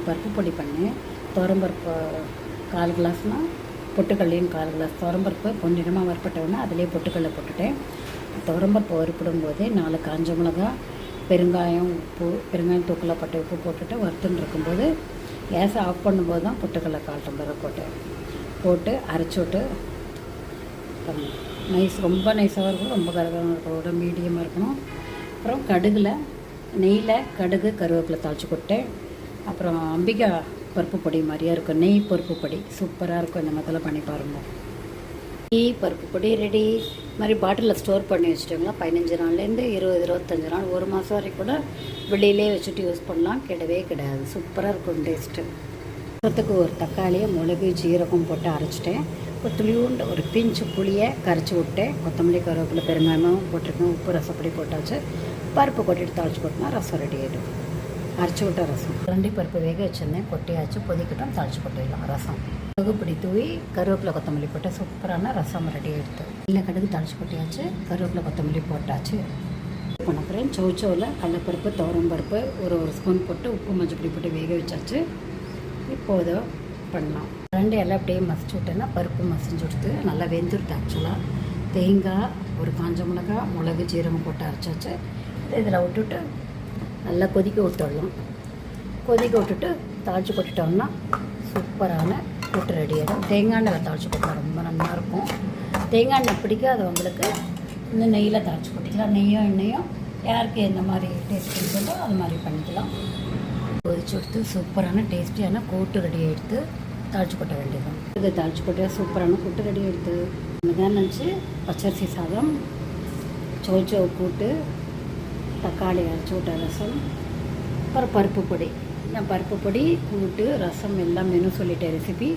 பருப்பு பொடி பண்ணேன். துவரம்பருப்பு 1/4 கிளாஸ்னால் பொட்டுக்கல்லையும் 1/4 கிளாஸ். துவரம்பருப்பு பொன்னிறமாக வறுப்பட்டவுடனே அதிலே பொட்டுக்கல்லை போட்டுட்டேன். துவரம்பருப்பு வறுப்பிடும் போதே 4 காஞ்ச மிளகா, பெருங்காயம், உப்பு, பெருங்காயம் தூக்கில் போட்டு உப்பு போட்டுட்டு வறுத்துன்னு இருக்கும்போது கேஸை ஆஃப் பண்ணும்போது தான் பொட்டுக்கல்லை 1/4 டம்ளர் போட்டு அரைச்சி விட்டு நைஸ், ரொம்ப நைஸாகவும் இருக்கணும், ரொம்ப கரகரமாக இருக்கணும், மீடியமாக இருக்கணும். அப்புறம் நெய்யில் கடுகு கருவேப்பிலை தாளித்து கொட்டேன். அப்புறம் அம்பிகா பருப்பு பொடி மாதிரியாக இருக்கும், நெய் பருப்பு பொடி சூப்பராக இருக்கும். இந்த மாதிரிலாம் பண்ணி பாருங்கள். நெய் பருப்பு பொடி ரெடி. மாதிரி பாட்டிலில் ஸ்டோர் பண்ணி வச்சுட்டோங்களா 15 நாள்லேருந்து 20-25 நாள், 1 மாதம் வரைக்கும் கூட வெளியிலே வச்சுட்டு யூஸ் பண்ணலாம். கிடையாது, சூப்பராக இருக்கும் டேஸ்ட்டு. அதுக்கு ஒரு தக்காளியை, மிளகு, ஜீரகம் போட்டு அரைச்சிட்டேன். துளியூண்டு ஒரு பிஞ்சு புளியை கரைச்சி விட்டேன். கொத்தமல்லி, கருவேப்பிலை, பெருங்காயமும் போட்டிருக்கேன். உப்பு, ரசப்பொடி போட்டாச்சு. பருப்பு கொட்டிட்டு தாளிச்சு கொட்டினா ரசம் ரெடி ஆகிடும். அரைச்சி விட்ட ரசம். 2 பருப்பு வேக வச்சுருந்தேன், கொட்டியாச்சு. கொதிக்கட்டும், தாளிச்சு கொட்டிடலாம் ரசம். கடுகுப்பொடி தூவி கருவேப்பிலை, கொத்தமல்லி போட்டு சூப்பரான ரசம் ரெடி ஆகிடுது. இல்லை கடுகு தாளிச்சு கொட்டியாச்சு, கருவேப்பிலை, கொத்தமல்லி போட்டாச்சு. பண்ண போகிறேன். சௌச்சவில் கடலைப்பருப்பு, துவரம்பருப்பு ஒரு ஸ்பூன் போட்டு உப்பு, மஞ்சள் பொடி போட்டு வேக வச்சாச்சு. இப்போது பண்ணலாம். 2 இலை அப்படியே மசிச்சு விட்டேன்னா பருப்பு மசிஞ்சு விடுத்து நல்லா வெந்துடுது. ஆக்சுவலாக தேங்காய், ஒரு காஞ்ச மிளகா, மிளகு, ஜீரகம் போட்டு அரைச்சாச்சு. இதில் விட்டுட்டு நல்லா கொதிக்க விட்டுடலாம். கொதிக்க விட்டுட்டு தாளித்து கொட்டிட்டோம்னா சூப்பரான கூட்டு ரெடி ஆகிடும். தேங்காய் எண்ணெயில் தாளித்து கொட்டினா ரொம்ப நல்லாயிருக்கும். தேங்காய் எண்ணெய் பிடிக்காது உங்களுக்கு, இன்னும் நெய்யில் தாளித்து கொட்டிக்கலாம். நெய்யும் எண்ணெயும் யாருக்கு எந்த மாதிரி டேஸ்ட் இருக்குதோ அது மாதிரி பண்ணிக்கலாம். கொதிச்சு எடுத்து சூப்பரான டேஸ்டியான கூட்டு ரெடி எடுத்து தாளிச்சு கொட்ட வேண்டியது. இது தாளிச்சு கொட்ட சூப்பரான கூட்டு ரெடி எடுத்து தான் நினச்சி பச்சரிசி சாதம், சோச்சோ கூட்டு, தக்காளி அரைச்சி விட்ட ரசம், அப்புறம் பருப்பு பொடி. இந்த பருப்பு பொடி, கூட்டு, ரசம் எல்லாம் மெனு சொல்லிட்டேன் ரெசிபி.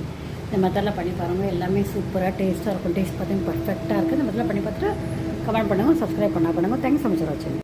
இந்த மெத்தடில் பண்ணி பாருங்கள். எல்லாமே சூப்பராக டேஸ்ட்டாக இருக்கும். டேஸ்ட் பார்த்தீங்கன்னா பர்ஃபெக்டாக இருக்குது. இந்த மெத்தடில் பண்ணி பார்த்துட்டு கமெண்ட் பண்ணுங்கள், சப்ஸ்கிரைப் பண்ணுங்கள். தேங்க்ஸ் ஸோ மச் ஃபார் வாட்சிங்.